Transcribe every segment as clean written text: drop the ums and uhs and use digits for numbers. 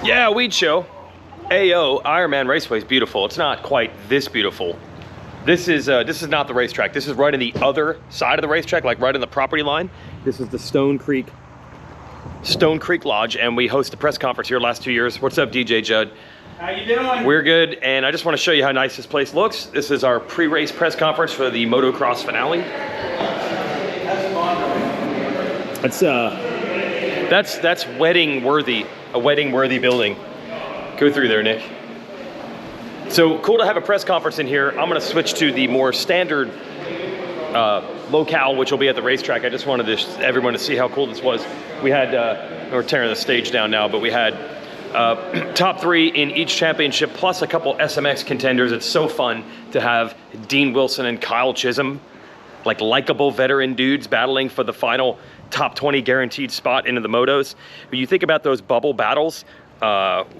Yeah, Weege show. AO, Ironman Raceway is beautiful. It's not quite this beautiful. This is not the racetrack. This is right on the other side of the racetrack, like right on the property line. This is the Stone Creek Lodge, and we host a press conference here last 2 years. What's up, DJ Judd? How you doing? We're good, and I just want to show you how nice this place looks. This is our pre-race press conference for the motocross finale. That's wedding worthy, a wedding worthy building. Go through there, Nick. So cool to have a press conference in here. I'm going to switch to the more standard locale, which will be at the racetrack. I just wanted everyone to see how cool this was. We had, we're tearing the stage down now, but we had top 3 in each championship, plus a couple SMX contenders. It's so fun to have Dean Wilson and Kyle Chisholm, like likable veteran dudes battling for the final top 20 guaranteed spot into the motos. When you think about those bubble battles,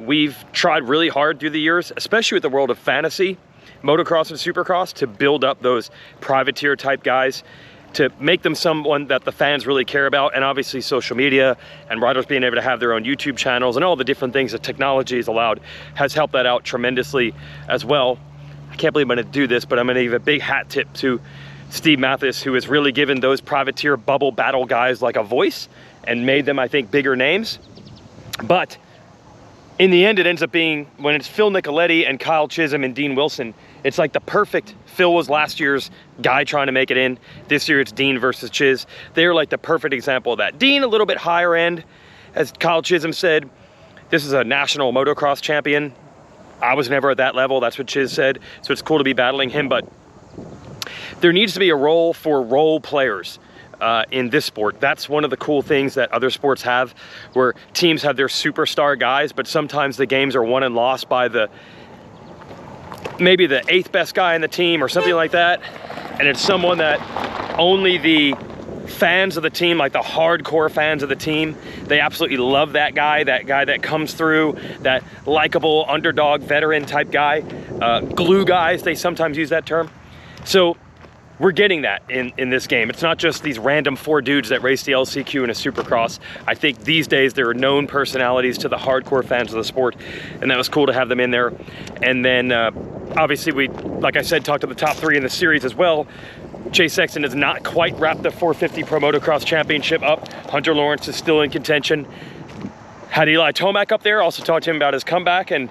we've tried really hard through the years, especially with the world of fantasy, motocross and supercross, to build up those privateer type guys, to make them someone that the fans really care about. And obviously social media and riders being able to have their own YouTube channels and all the different things that technology has allowed has helped that out tremendously as well. I can't believe I'm gonna do this, but I'm gonna give a big hat tip to Steve Mathis, who has really given those privateer bubble battle guys like a voice and made them, I think, bigger names. But in the end, it ends up being, when it's Phil Nicoletti and Kyle Chisholm and Dean Wilson, it's like the perfect, Phil was last year's guy trying to make it in. This year it's Dean versus Chiz. They're like the perfect example of that. Dean a little bit higher end, as Kyle Chisholm said, this is a national motocross champion. I was never at that level, that's what Chiz said. So it's cool to be battling him, but there needs to be a role for role players in this sport. That's one of the cool things that other sports have, where teams have their superstar guys, but sometimes the games are won and lost by maybe the 8th best guy in the team or something like that. And it's someone that only the fans of the team, like the hardcore fans of the team, they absolutely love that guy that comes through, that likable underdog veteran type guy. Glue guys, they sometimes use that term. So we're getting that in this game. It's not just these random 4 dudes that race the LCQ in a Supercross. I think these days there are known personalities to the hardcore fans of the sport, and that was cool to have them in there. And then obviously we, like I said, talked to the top 3 in the series as well. Chase Sexton has not quite wrapped the 450 Pro Motocross Championship up. Hunter Lawrence is still in contention. Had Eli Tomac up there, also talked to him about his comeback, and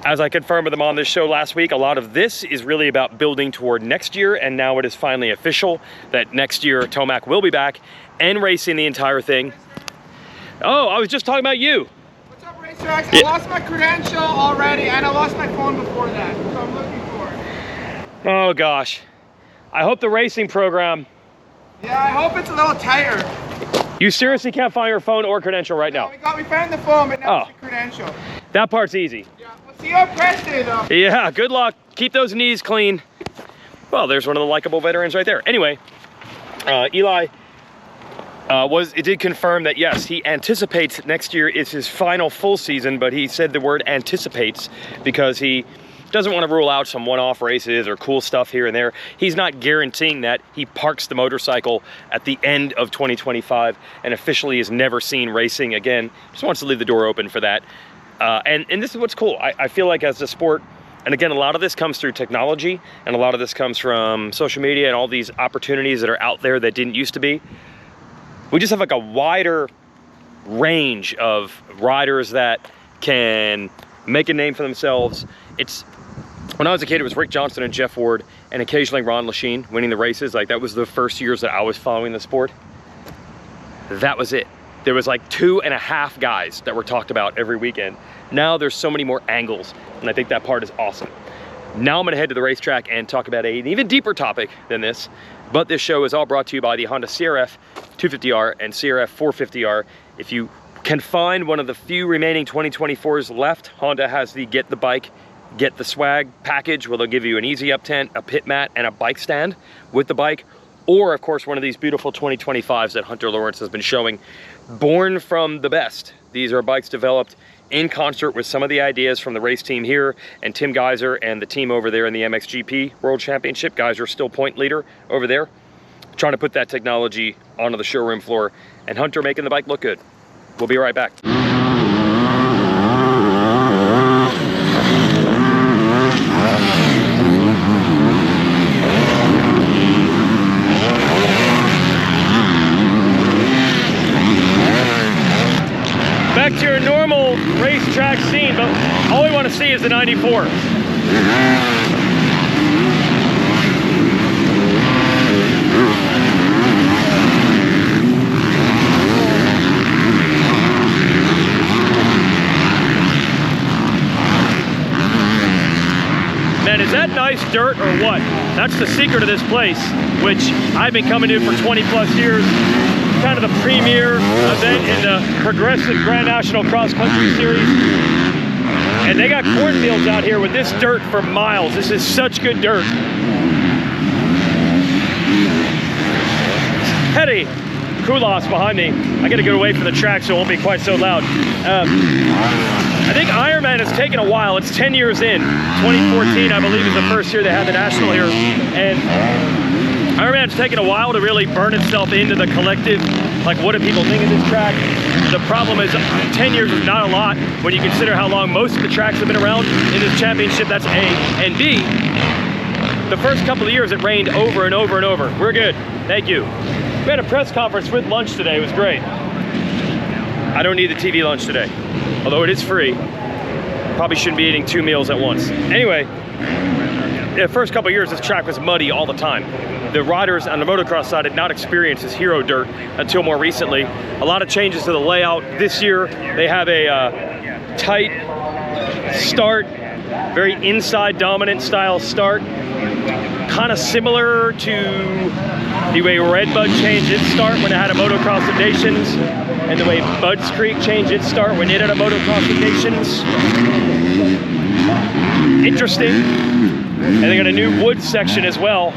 as I confirmed with him on this show last week, a lot of this is really about building toward next year, and now it is finally official that next year Tomac will be back and racing the entire thing. Oh, I was just talking about you. What's up, Racetracks? I lost my credential already, and I lost my phone before that, so I'm looking for it. Oh gosh. I hope the racing program... Yeah, I hope it's a little tighter. You seriously can't find your phone or credential right now? We found the phone, but now it's the credential. That part's easy. Yeah. See you on press day, though. Yeah, good luck. Keep those knees clean. Well, there's one of the likable veterans right there. Anyway, Eli did confirm that yes, he anticipates next year is his final full season, but he said the word anticipates because he doesn't want to rule out some one-off races or cool stuff here and there. He's not guaranteeing that. He parks the motorcycle at the end of 2025 and officially is never seen racing again. Just wants to leave the door open for that. And this is what's cool. I feel like as a sport, and again, a lot of this comes through technology, and a lot of this comes from social media and all these opportunities that are out there that didn't used to be. We just have like a wider range of riders that can make a name for themselves. When I was a kid, it was Rick Johnson and Jeff Ward, and occasionally Ron Lachine winning the races. Like, that was the first years that I was following the sport. That was it. There was like 2.5 guys that were talked about every weekend. Now there's so many more angles, and I think that part is awesome. Now I'm gonna head to the racetrack and talk about an even deeper topic than this, but this show is all brought to you by the Honda CRF250R and CRF450R. If you can find one of the few remaining 2024s left, Honda has the Get the Bike, Get the Swag package, where they'll give you an easy up tent, a pit mat, and a bike stand with the bike. Or, of course, one of these beautiful 2025s that Hunter Lawrence has been showing. Born from the best. These are bikes developed in concert with some of the ideas from the race team here and Tim Geiser and the team over there in the MXGP World Championship. Geiser still point leader over there, trying to put that technology onto the showroom floor, and Hunter making the bike look good. We'll be right back. the 94. Man, is that nice dirt or what? That's the secret of this place, which I've been coming to for 20 plus years. Kind of the premier event in the Progressive Grand National Cross Country Series. And they got cornfields out here with this dirt for miles. This is such good dirt. Hetty Kulas behind me. I gotta get away from the track so it won't be quite so loud. I think Ironman has taken a while. It's 10 years in. 2014, I believe, is the first year they had the national here. And Ironman's taken a while to really burn itself into the collective. Like, what do people think of this track? The problem is 10 years is not a lot when you consider how long most of the tracks have been around in this championship. That's A. And B, the first couple of years it rained over and over and over. We're good. Thank you. We had a press conference with lunch today. It was great. I don't need the TV lunch today, although it is free. Probably shouldn't be eating 2 meals at once. Anyway, the first couple of years, this track was muddy all the time. The riders on the motocross side had not experienced this hero dirt until more recently. A lot of changes to the layout. This year, they have a tight start, very inside dominant style start. Kind of similar to the way Redbud changed its start when it had a Motocross of Nations, and the way Bud's Creek changed its start when it had a Motocross of Nations. Interesting. And they got a new wood section as well.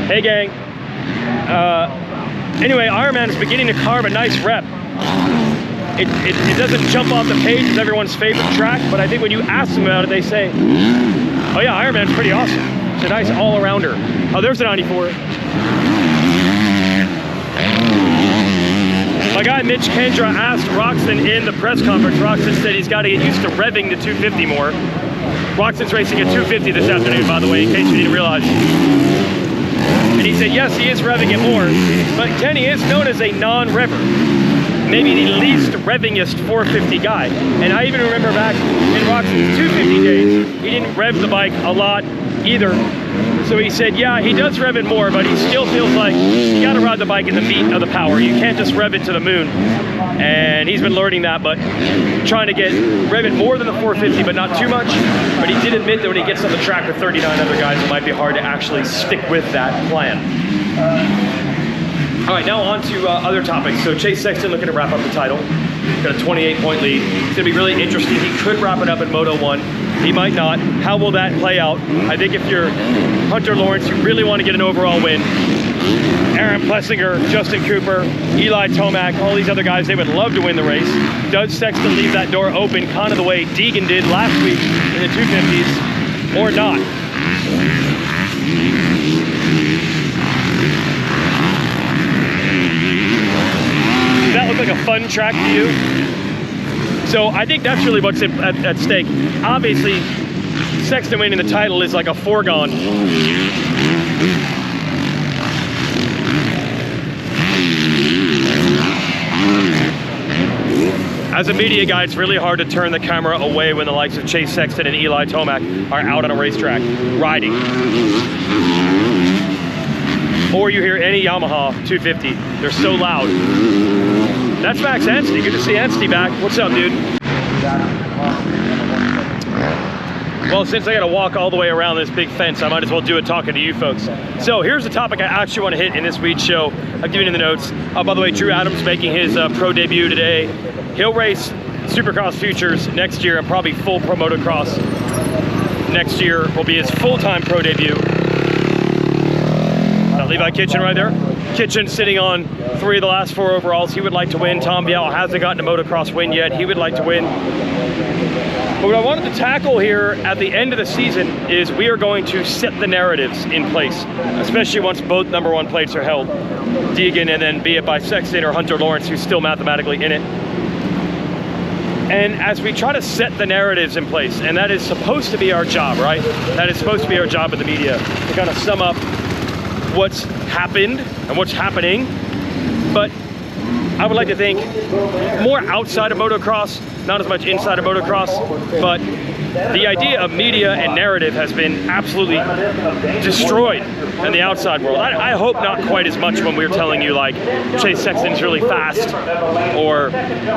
Hey gang. Anyway, Ironman is beginning to carve a nice rep. It doesn't jump off the page as everyone's favorite track, but I think when you ask them about it, they say, oh yeah, Ironman's pretty awesome. It's a nice all-arounder. Oh, there's the 94. My guy Mitch Kendra asked Roxon in the press conference. Roxon said he's got to get used to revving the 250 more. Roxon's racing a 250 this afternoon, by the way, in case you didn't realize. And he said, yes, he is revving it more, but Kenny is known as a non-revver. Maybe the least revvingest 450 guy. And I even remember back in Roxon's 250 days, he didn't rev the bike a lot either. So he said, yeah, he does rev it more, but he still feels like you gotta ride the bike in the meat of the power. You can't just rev it to the moon. And he's been learning that, but trying to rev it more than the 450, but not too much. But he did admit that when he gets on the track with 39 other guys, it might be hard to actually stick with that plan. All right, now on to other topics. So Chase Sexton looking to wrap up the title. Got a 28-point lead. It's gonna be really interesting. He could wrap it up in Moto 1. He might not. How will that play out? I think if you're Hunter Lawrence, you really want to get an overall win. Aaron Plessinger, Justin Cooper, Eli Tomac, all these other guys, they would love to win the race. Does Sexton leave that door open kind of the way Deegan did last week in the 250s, or not? Does that look like a fun track to you? So I think that's really what's at stake. Obviously, Sexton winning the title is like a foregone. As a media guy, it's really hard to turn the camera away when the likes of Chase Sexton and Eli Tomac are out on a racetrack riding. Or you hear any Yamaha 250. They're so loud. That's Max Anstey. Good to see Anstey back. What's up, dude? Well, since I gotta walk all the way around this big fence, I might as well do it talking to you folks. So here's the topic I actually want to hit in this Weege show. I've given you the notes. By the way, Drew Adams making his pro debut today. He'll race Supercross Futures next year and probably full Pro Motocross next year will be his full-time pro debut. Levi Kitchen right there. Kitchen sitting on 3 of the last 4 overalls. He would like to win. Tom Vial hasn't gotten a motocross win yet. He would like to win. But what I wanted to tackle here at the end of the season is we are going to set the narratives in place, especially once both #1 plates are held. Deegan and then be it by Sexton or Hunter Lawrence, who's still mathematically in it. And as we try to set the narratives in place, and that is supposed to be our job, right? That is supposed to be our job in the media, to kind of sum up what's happened and what's happening. But I would like to think more outside of motocross, not as much inside of motocross, but the idea of media and narrative has been absolutely destroyed in the outside world. I hope not quite as much when we're telling you like Chase Sexton's really fast, or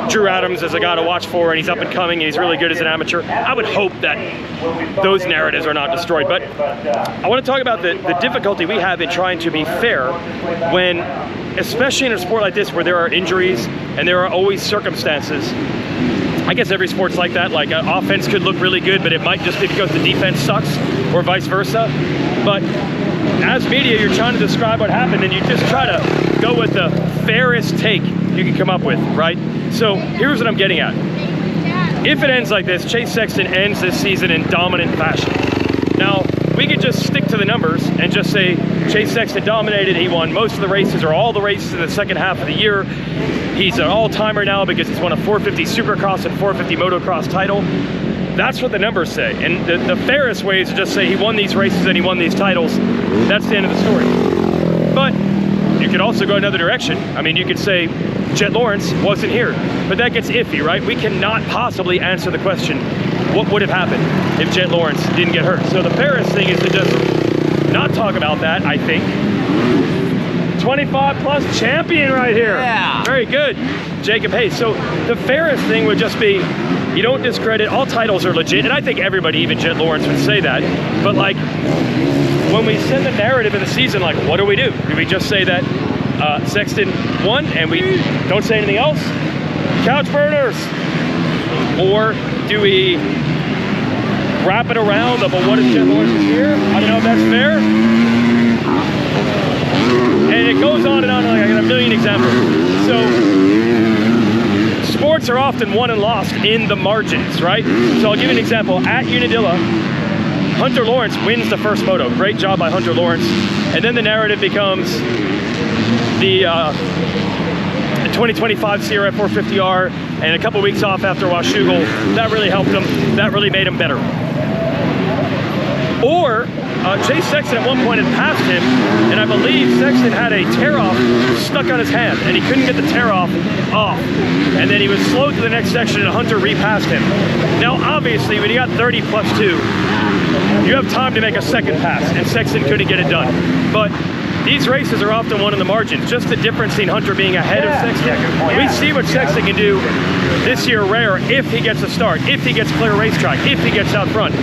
Drew Adams is a guy to watch for and he's up and coming and he's really good as an amateur. I would hope that those narratives are not destroyed. But I want to talk about the difficulty we have in trying to be fair when, especially in a sport like this where there are injuries and there are always circumstances. I guess every sport's like that. Like offense could look really good, but it might just be because the defense sucks, or vice versa. But as media, you're trying to describe what happened, and you just try to go with the fairest take you can come up with, right? So here's what I'm getting at. If it ends like this, Chase Sexton ends this season in dominant fashion. Now, we could just stick to the numbers and just say Chase Sexton dominated. He won most of the races, or all the races in the second half of the year. He's an all-timer now because he's won a 450 Supercross and 450 Motocross title. That's what the numbers say. And the fairest way is to just say he won these races and he won these titles. That's the end of the story. But you could also go another direction. I mean, you could say Jet Lawrence wasn't here, but that gets iffy, right? We cannot possibly answer the question, what would have happened if Jet Lawrence didn't get hurt? So the fairest thing is to just not talk about that, I think. 25 plus champion right here. Yeah. Very good, Jacob Hayes. So the fairest thing would just be, you don't discredit, all titles are legit, and I think everybody, even Jet Lawrence, would say that. But like, when we send the narrative in the season, like, what do? Do we just say that Sexton won and we don't say anything else? Couch burners. Or do we wrap it around of, well, what if Jet Lawrence is here? I don't know if that's fair. And it goes on and on, like I got a million examples. So sports are often won and lost in the margins, right? So I'll give you an example. At Unadilla, Hunter Lawrence wins the first moto. Great job by Hunter Lawrence. And then the narrative becomes the 2025 CRF450R and a couple weeks off after Washougal. That really helped him. That really made him better. Or Chase Sexton at one point had passed him, and I believe Sexton had a tear-off stuck on his hand, and he couldn't get the tear-off off. And then he was slowed to the next section, and Hunter repassed him. Now, obviously, when you got 30 plus 2, you have time to make a second pass, and Sexton couldn't get it done. But these races are often won in the margins. Just the difference between Hunter being ahead of Sexton. We see what Sexton can do this year rare if he gets a start, if he gets clear racetrack, if he gets out front.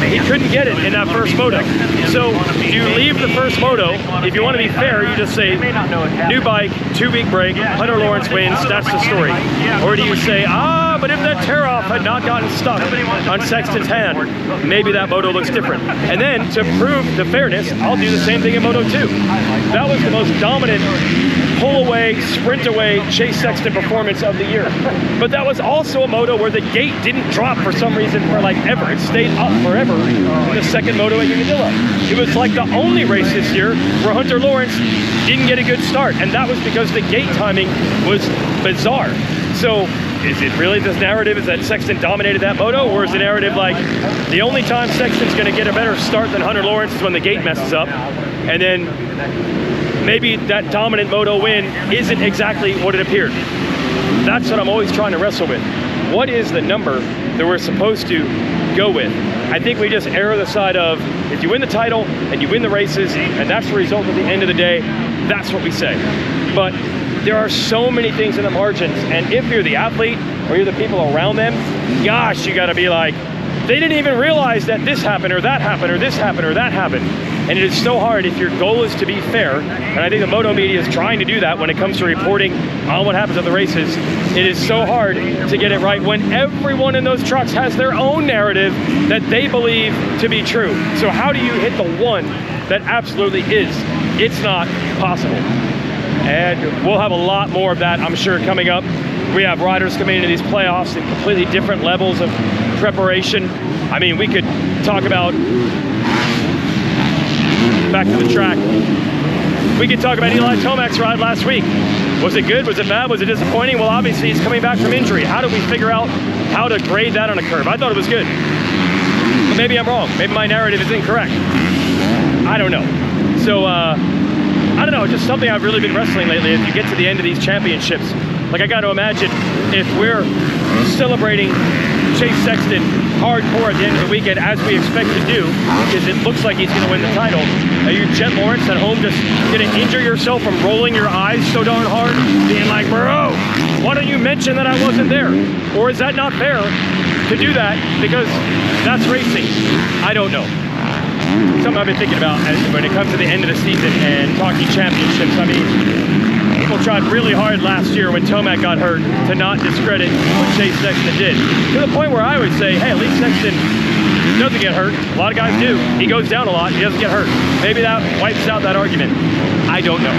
He couldn't get it in that first moto. So you leave the first moto. If you want to be fair, you just say, new bike, 2-week break, Hunter Lawrence wins, that's the story. Or do you say, but if that tear-off had not gotten stuck on Sexton's hand, maybe that moto looks different. And then, to prove the fairness, I'll do the same thing in Moto 2. That was the most dominant pull-away, sprint-away Chase Sexton performance of the year. But that was also a moto where the gate didn't drop for some reason for like ever. It stayed up forever in the second moto at Unadilla. It was like the only race this year where Hunter Lawrence didn't get a good start, and that was because the gate timing was bizarre. So is it really this narrative is that Sexton dominated that moto, or is the narrative like the only time Sexton's going to get a better start than Hunter Lawrence is when the gate messes up, and then maybe that dominant moto win isn't exactly what it appeared? That's what I'm always trying to wrestle with. What is the number that we're supposed to go with? I think we just err on the side of, if you win the title and you win the races and that's the result at the end of the day, that's what we say. But there are so many things in the margins, and if you're the athlete or you're the people around them, gosh, you gotta be like, they didn't even realize that this happened or that happened or this happened or that happened. And it is so hard if your goal is to be fair, and I think the moto media is trying to do that when it comes to reporting on what happens at the races. It is so hard to get it right when everyone in those trucks has their own narrative that they believe to be true. So how do you hit the one that absolutely is? It's not possible. And we'll have a lot more of that, I'm sure, coming up. We have riders coming into these playoffs in completely different levels of preparation. I mean, we could talk about, back to the track, we could talk about Eli Tomac's ride last week. Was it good? Was it bad? Was it disappointing? Well, obviously he's coming back from injury. How do we figure out how to grade that on a curve? I thought it was good. But maybe I'm wrong. Maybe my narrative is incorrect. I don't know. So, I don't know, just something I've really been wrestling lately as you get to the end of these championships. Like, I got to imagine if we're celebrating Chase Sexton hardcore at the end of the weekend, as we expect to do, because it looks like he's going to win the title. Are you, Jet Lawrence, at home just going to injure yourself from rolling your eyes so darn hard, being like, bro, why don't you mention that I wasn't there? Or is that not fair to do that because that's racing? I don't know. Something I've been thinking about when it comes to the end of the season and talking championships. I mean, people tried really hard last year when Tomac got hurt to not discredit what Chase Sexton did. To the point where I would say, hey, at least Sexton doesn't get hurt. A lot of guys do. He goes down a lot, he doesn't get hurt. Maybe that wipes out that argument. I don't know.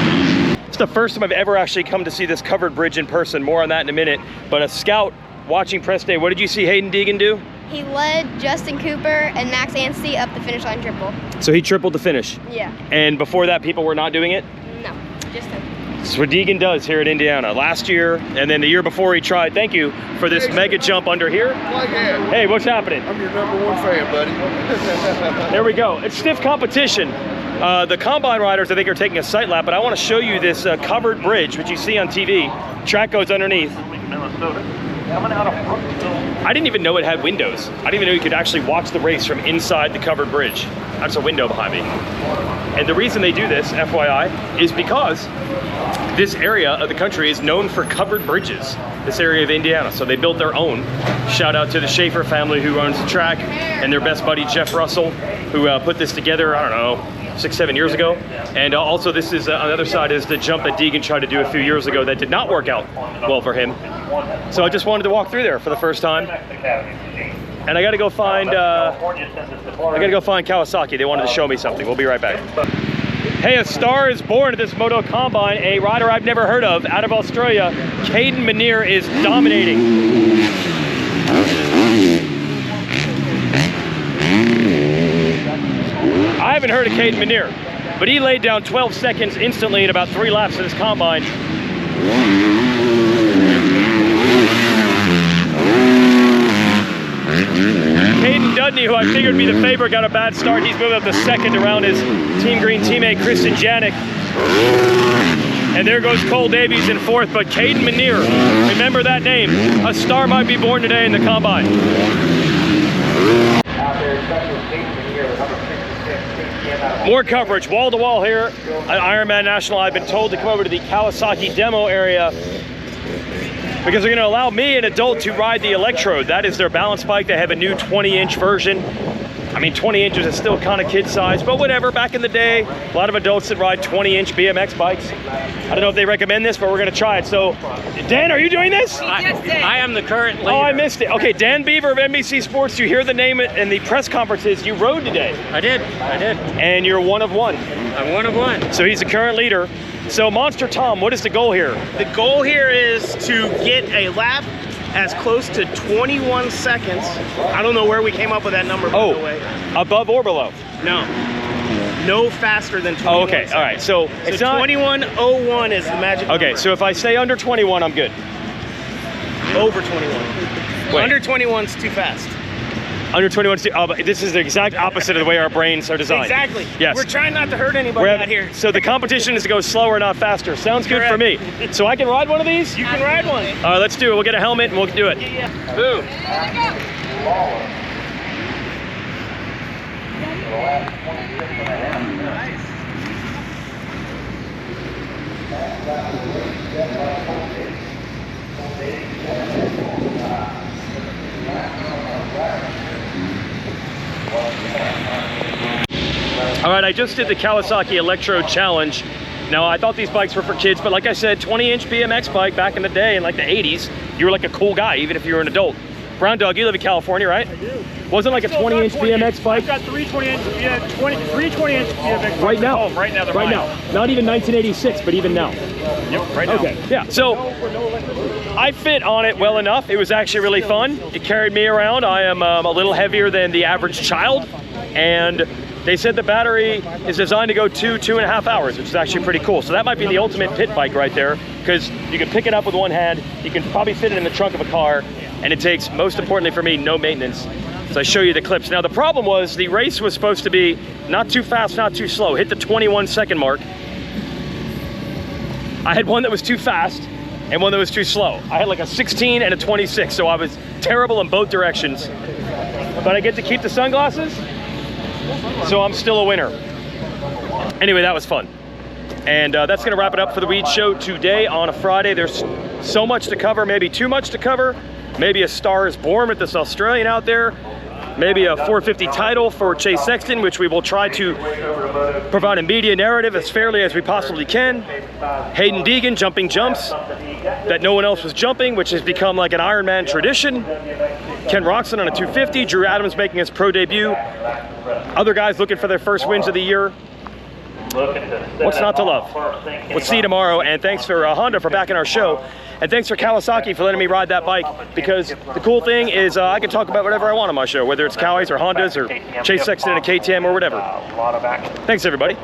It's the first time I've ever actually come to see this covered bridge in person. More on that in a minute. But a scout watching press day, what did you see Hayden Deegan do? He led Justin Cooper and Max Anstie up the finish line triple. So he tripled the finish? Yeah. And before that, people were not doing it? No, just him. That's what Deegan does here at Indiana. Last year, and then the year before he tried, thank you for this mega jump under here. Hey, what's happening? I'm your #1 fan, buddy. There we go. It's stiff competition. The combine riders, I think, are taking a sight lap, but I want to show you this covered bridge, which you see on TV. Track goes underneath. I didn't even know it had windows. I didn't even know you could actually watch the race from inside the covered bridge. That's a window behind me. And the reason they do this, FYI, is because this area of the country is known for covered bridges, this area of Indiana. So they built their own. Shout out to the Schaefer family who owns the track, and their best buddy, Jeff Russell, who put this together, I don't know, 6-7 years ago. And also this is, on the other side is the jump that Deegan tried to do a few years ago that did not work out well for him. So I just wanted to walk through there for the first time. And I gotta go find Kawasaki. They wanted to show me something. We'll be right back. Hey, a star is born at this Moto Combine. A rider I've never heard of out of Australia. Caden Minear is dominating. I haven't heard of Caden Minear, but he laid down 12 seconds instantly in about 3 laps of this combine. Caden Dudney, who I figured would be the favorite, got a bad start. He's moving up to second around his Team Green teammate, Kristen Janik. And there goes Cole Davies in fourth, but Caden Minear, remember that name. A star might be born today in the combine. More coverage, wall to wall here at Ironman National. I've been told to come over to the Kawasaki demo area because they're going to allow me, an adult, to ride the Electro. That is their balance bike. They have a new 20-inch version. I mean, 20 inches is still kind of kid size, but whatever. Back in the day, a lot of adults that ride 20-inch BMX bikes. I don't know if they recommend this, but we're going to try it. So, Dan, are you doing this? I am the current leader. Oh, I missed it. Okay, Dan Beaver of NBC Sports. You hear the name in the press conferences. You rode today. I did. And you're one of one. I'm one of one. So he's the current leader. So Monster Tom, what is the goal here? The goal here is to get a lap as close to 21 seconds. I don't know where we came up with that number, by the way. Above or below? No faster than 21 Oh, okay, seconds. all right. So it's not 21:01 is the magic number. Okay, so if I stay under 21, I'm good. Over 21. Wait. Under 21 is too fast. Under 21, but this is the exact opposite of the way our brains are designed. Exactly. Yes. We're trying not to hurt anybody out here. So the competition is to go slower, not faster. Sounds good for me. So I can ride one of these? You can ride one. All right, let's do it. We'll get a helmet and we'll do it. Yeah. Boom. All right, I just did the Kawasaki Electro Challenge. Now, I thought these bikes were for kids, but like I said, 20-inch BMX bike back in the day, in like the 80s, you were like a cool guy, even if you were an adult. Brown Dog, you live in California, right? I do. Wasn't like a 20-inch BMX bike? I've got three 20-inch BMX bikes right now. Home. Right now, they're right mine. now. Not even 1986, but even now. Yep, right now. Okay, yeah. So I fit on it well enough. It was actually really fun. It carried me around. I am a little heavier than the average child, and they said the battery is designed to go 2.5 hours, which is actually pretty cool. So that might be the ultimate pit bike right there, because you can pick it up with one hand, you can probably fit it in the trunk of a car, and it takes, most importantly for me, no maintenance. So I show you the clips. Now the problem was the race was supposed to be not too fast, not too slow. Hit the 21-second mark. I had one that was too fast, and one that was too slow. I had like a 16 and a 26, so I was terrible in both directions. But I get to keep the sunglasses, so I'm still a winner. Anyway, that was fun. And that's gonna wrap it up for the Weege show today on a Friday. There's so much to cover, maybe too much to cover. Maybe a Star is Born with this Australian out there. Maybe a 450 title for Chase Sexton, which we will try to provide a media narrative as fairly as we possibly can. Hayden Deegan jumping jumps that no one else was jumping, which has become like an Ironman tradition. Ken Roxon on a 250, Drew Adams making his pro debut. Other guys looking for their first wins of the year. What's not to love? We'll see you tomorrow, and thanks for Honda for backing our show. And thanks for Kawasaki for letting me ride that bike, because the cool thing is I can talk about whatever I want on my show, whether it's Cowies or Hondas or Chase Sexton and a KTM or whatever. Thanks, everybody.